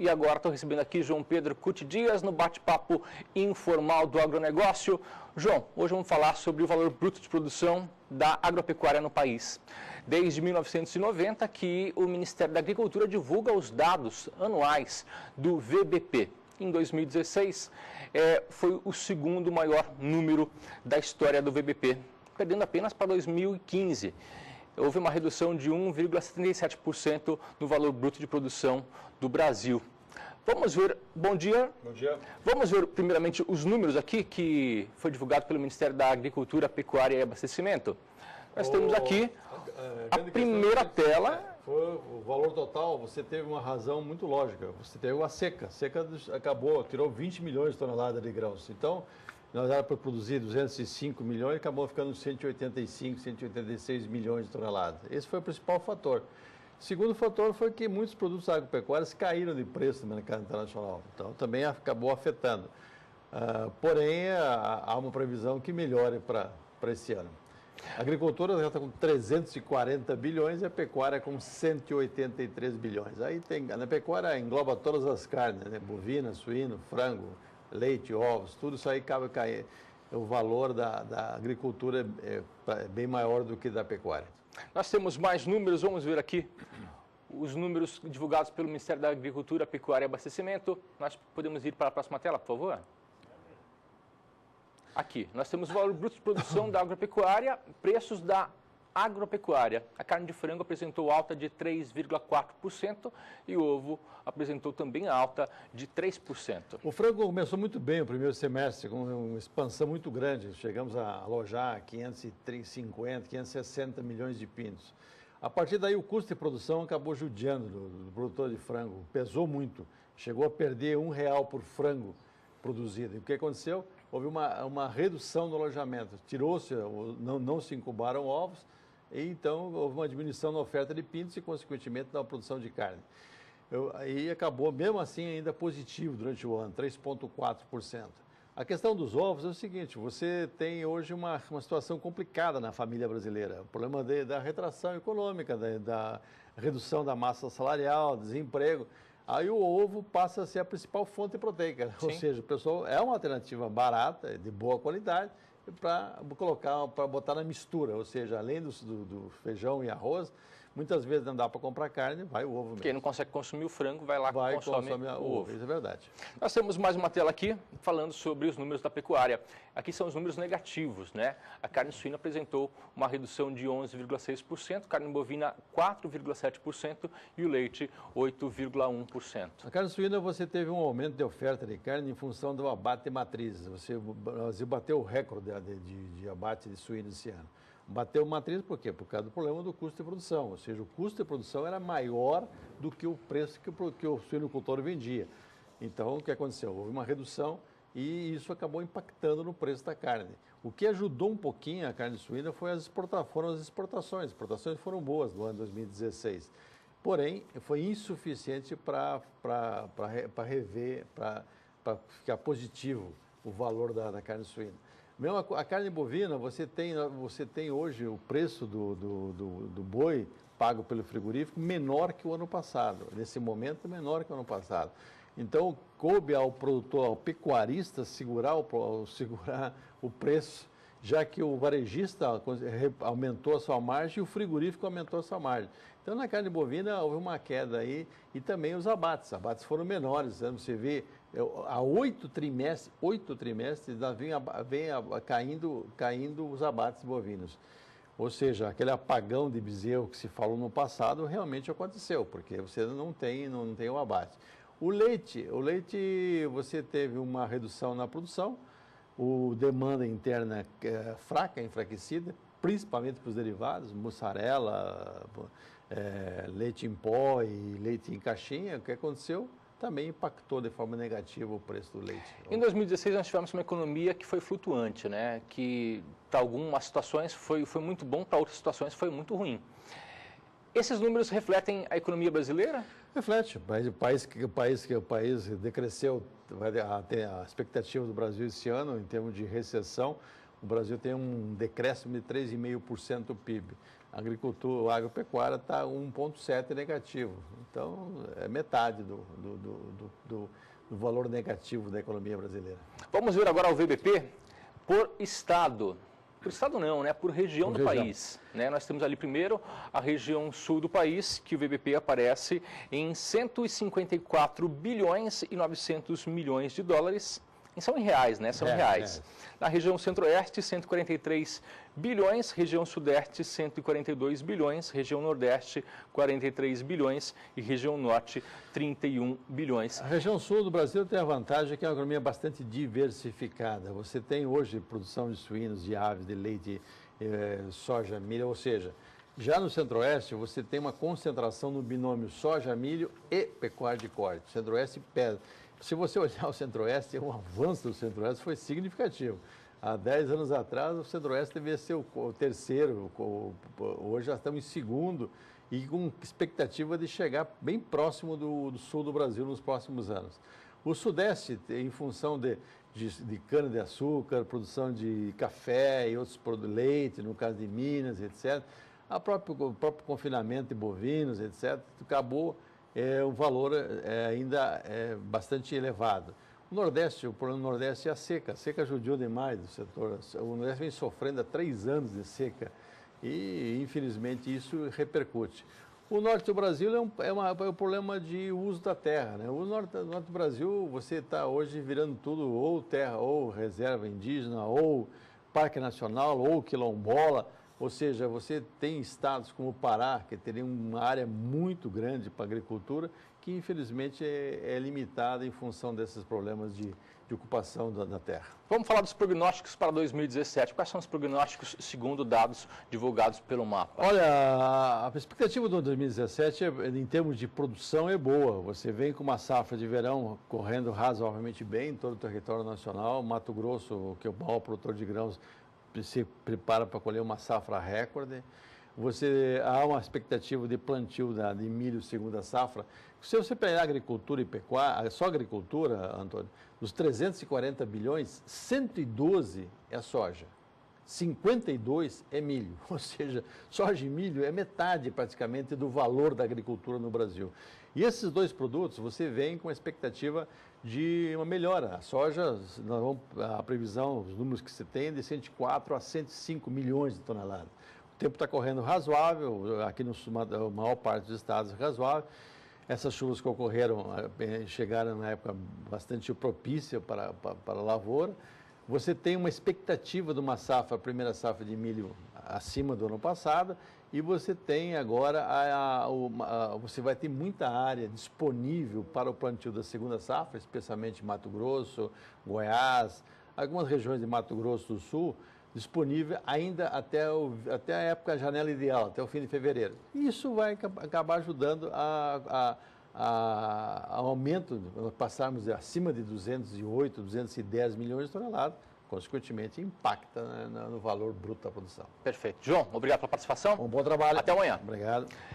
e agora estou recebendo aqui João Pedro Cuti Dias no bate-papo informal do agronegócio. João, hoje vamos falar sobre o valor bruto de produção da agropecuária no país. Desde 1990 que o Ministério da Agricultura divulga os dados anuais do VBP. Em 2016, foi o segundo maior número da história do VBP, perdendo apenas para 2015. Houve uma redução de 1,77% no valor bruto de produção do Brasil. Vamos ver, bom dia. Bom dia. Vamos ver primeiramente os números aqui que foi divulgado pelo Ministério da Agricultura, Pecuária e Abastecimento. Nós temos aqui a primeira tela. Foi o valor total, você teve uma razão muito lógica. Você teve uma seca. A seca acabou, tirou 20 milhões de toneladas de grãos. Então, nós era para produzir 205 milhões e acabou ficando 185, 186 milhões de toneladas. Esse foi o principal fator. O segundo fator foi que muitos produtos agropecuários caíram de preço no mercado internacional. Então, também acabou afetando. Porém, há uma previsão que melhore para esse ano. A agricultura já está com 340 bilhões e a pecuária com 183 bilhões. Aí na pecuária engloba todas as carnes, né? Bovina, suíno, frango, leite, ovos, tudo isso aí cabe cair. O valor da agricultura é bem maior do que da pecuária. Nós temos mais números, vamos ver aqui os números divulgados pelo Ministério da Agricultura, Pecuária e Abastecimento. Nós podemos ir para a próxima tela, por favor? Aqui, nós temos o valor bruto de produção da agropecuária, preços da agropecuária. A carne de frango apresentou alta de 3,4% e o ovo apresentou também alta de 3%. O frango começou muito bem o primeiro semestre, com uma expansão muito grande. Chegamos a alojar 550, 560 milhões de pintos. A partir daí, o custo de produção acabou judiando do produtor de frango. Pesou muito. Chegou a perder R$1 por frango produzido. E o que aconteceu? Houve uma redução no alojamento. Tirou-se, não se incubaram ovos, e então houve uma diminuição na oferta de pintos e, consequentemente, na produção de carne. Aí acabou, mesmo assim, ainda positivo durante o ano, 3,4%. A questão dos ovos é o seguinte, você tem hoje uma situação complicada na família brasileira. O problema da retração econômica, da redução da massa salarial, desemprego. Aí o ovo passa a ser a principal fonte proteica. Sim. Ou seja, o pessoal é uma alternativa barata, de boa qualidade, para botar na mistura. Ou seja, além do feijão e arroz, muitas vezes não dá para comprar carne, vai o ovo mesmo. Quem não consegue consumir o frango, vai lá e consome o ovo. Isso é verdade. Nós temos mais uma tela aqui falando sobre os números da pecuária. Aqui são os números negativos, né? A carne suína apresentou uma redução de 11,6%, carne bovina 4,7% e o leite 8,1%. A carne suína você teve um aumento de oferta de carne em função do abate de matrizes. O Brasil bateu o recorde de abate de suínos esse ano. Bateu matriz por quê? Por causa do problema do custo de produção, ou seja, o custo de produção era maior do que o preço que o suinocultor vendia. Então, o que aconteceu? Houve uma redução e isso acabou impactando no preço da carne. O que ajudou um pouquinho a carne suína foram as exportações. As exportações foram boas no ano 2016, porém, foi insuficiente para ficar positivo o valor da carne suína. Mesmo a carne bovina, você tem hoje o preço do boi pago pelo frigorífico menor que o ano passado. Nesse momento, menor que o ano passado. Então, coube ao produtor, ao pecuarista, segurar o preço, já que o varejista aumentou a sua margem e o frigorífico aumentou a sua margem. Então, na carne bovina, houve uma queda aí e também os abates. Os abates foram menores. Você vê, há 8 trimestres vem caindo os abates bovinos. Ou seja, aquele apagão de bezerro que se falou no passado realmente aconteceu, porque você não tem o abate. O leite, você teve uma redução na produção, demanda interna fraca, enfraquecida, principalmente para os derivados, mussarela, leite em pó e leite em caixinha. O que aconteceu? Também impactou de forma negativa o preço do leite. Em 2016 nós tivemos uma economia que foi flutuante, né? Que para algumas situações foi muito bom, para outras situações foi muito ruim. Esses números refletem a economia brasileira? Reflete. O país decresceu, a expectativa do Brasil esse ano em termos de recessão. o Brasil tem um decréscimo de 3,5% do PIB. A agricultura, a agropecuária está 1,7% negativo. Então, é metade do valor negativo da economia brasileira. Vamos ver agora o VBP por estado. Por estado não, né? Por região do país. Né? Nós temos ali primeiro a região sul do país, que o VBP aparece em 154 bilhões e 900 milhões de dólares. São em reais, né? São reais. Na região centro-oeste, 143 bilhões, região sudeste, 142 bilhões, região nordeste, 43 bilhões e região norte, 31 bilhões. A região sul do Brasil tem a vantagem que é uma economia bastante diversificada. Você tem hoje produção de suínos, de aves, de leite, soja, milho, ou seja, já no centro-oeste você tem uma concentração no binômio soja, milho e pecuária de corte. Centro-oeste pesa. Se você olhar o Centro-Oeste, o avanço do Centro-Oeste foi significativo. Há 10 anos atrás, o Centro-Oeste devia ser o terceiro, hoje já estamos em segundo e com expectativa de chegar bem próximo do sul do Brasil nos próximos anos. O Sudeste, em função de cana-de-açúcar, produção de café e outros produtos, leite, no caso de Minas, etc., o próprio confinamento de bovinos, etc., acabou o valor ainda é bastante elevado. O Nordeste, o problema do Nordeste é a seca. A seca judiou demais do setor. O Nordeste vem sofrendo há 3 anos de seca e, infelizmente, isso repercute. O Norte do Brasil é um problema de uso da terra, né? O norte do Brasil, você está hoje virando tudo ou terra, ou reserva indígena, ou parque nacional, ou quilombola. Ou seja, você tem estados como o Pará, que teria uma área muito grande para a agricultura, que infelizmente é limitada em função desses problemas de ocupação da terra. Vamos falar dos prognósticos para 2017. Quais são os prognósticos segundo dados divulgados pelo MAPA? Olha, a perspectiva do 2017, em termos de produção, é boa. Você vem com uma safra de verão correndo razoavelmente bem em todo o território nacional. Mato Grosso, que é o maior produtor de grãos, se prepara para colher uma safra recorde. Há uma expectativa de plantio de milho segunda safra. Se você pegar agricultura e pecuária, só agricultura, Antônio, dos 340 bilhões, 112 é soja, 52 é milho. Ou seja, soja e milho é metade praticamente do valor da agricultura no Brasil. E esses dois produtos, você vem com a expectativa de uma melhora. A soja, a previsão, os números que se tem, é de 104 a 105 milhões de toneladas. O tempo está correndo razoável, aqui na maior parte dos estados razoável. Essas chuvas que ocorreram chegaram na época bastante propícia para a lavoura. Você tem uma expectativa de uma safra, a primeira safra de milho acima do ano passado, e você tem agora, você vai ter muita área disponível para o plantio da segunda safra, especialmente Mato Grosso, Goiás, algumas regiões de Mato Grosso do Sul, disponível ainda até a época, a janela ideal, até o fim de fevereiro. Isso vai acabar ajudando a aumento, passarmos acima de 208, 210 milhões de toneladas, consequentemente impacta no valor bruto da produção. Perfeito. João, obrigado pela participação. Um bom trabalho. Até amanhã. Obrigado.